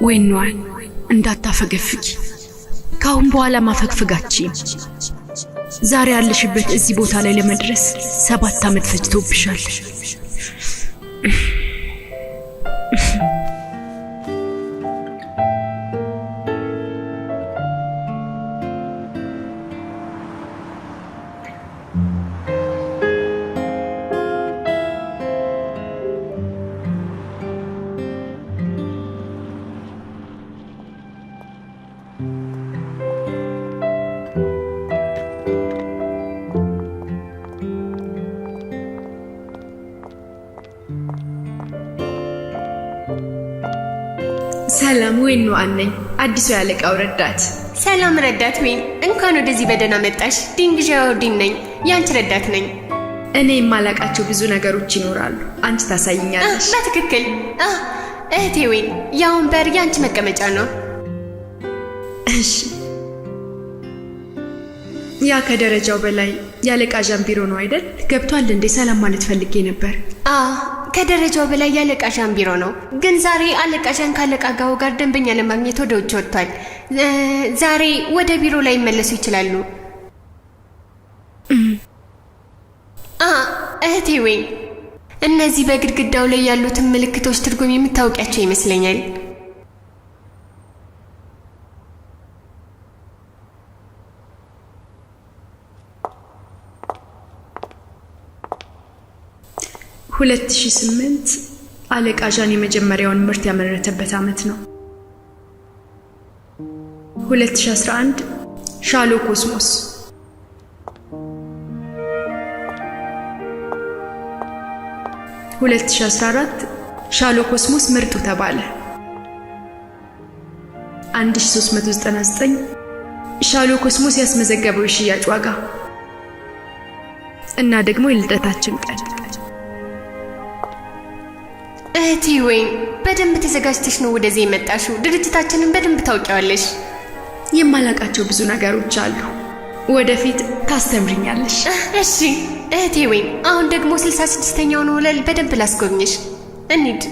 ወይኗን እንዳታፈገፍጊ። ካሁን በኋላ ማፈግፈጋችን ዛሬ ያለሽበት እዚህ ቦታ ላይ ለመድረስ 7 ዓመት ፈጅቶብሻል። ሰላም ወይኑ አነኝ አዲሱ ያለቃው ረዳት። ሰላም ረዳት ወይ እንኳን ወደዚህ በደህና መጣሽ። ዲንግዣውዲን ነኝ፣ ያንቺ ረዳት ነኝ። እኔ የማላቃቸው ብዙ ነገሮች ይኖራሉ፣ አንቺ ታሳይኛለሽ። በትክክል እህቴ ወይ ያ ወንበር ያንቺ መቀመጫ ነው። እሺ። ያ ከደረጃው በላይ ያለቃ ዣምቢሮ ነው አይደል? ገብቷል እንዴ? ሰላም ማለት ፈልጌ ነበር። ከደረጃው በላይ ያለቃ ዣምቢሮ ነው፣ ግን ዛሬ አለቃ ዣን ካለቃ ጋር ደንበኛ ለማግኘት ወደ ውጭ ወጥቷል። ዛሬ ወደ ቢሮ ላይ ይመለሱ ይችላሉ። እህቴ ወይ እነዚህ በግድግዳው ላይ ያሉትን ምልክቶች ትርጉም የምታውቂያቸው ይመስለኛል። ሁለት ሺህ 8 አለቃ ዣን የመጀመሪያውን ምርት ያመረተበት ዓመት ነው። 2011 ሻሎ ኮስሞስ፣ 2014 ሻሎ ኮስሞስ ምርጡ ተባለ። 1399 ሻሎ ኮስሞስ ያስመዘገበው የሽያጭ ዋጋ እና ደግሞ የልደታችን ቀን። እህቴ ወይ በደንብ ተዘጋጅተሽ ነው ወደዚህ የመጣሽው። ድርጅታችንን በደንብ ታውቂዋለሽ። የማላቃቸው ብዙ ነገሮች አሉ፣ ወደፊት ታስተምሪኛለሽ። እሺ እህቴ ወይ አሁን ደግሞ 66ኛውን ወለል በደንብ ላስጎብኝሽ። እንሂድ።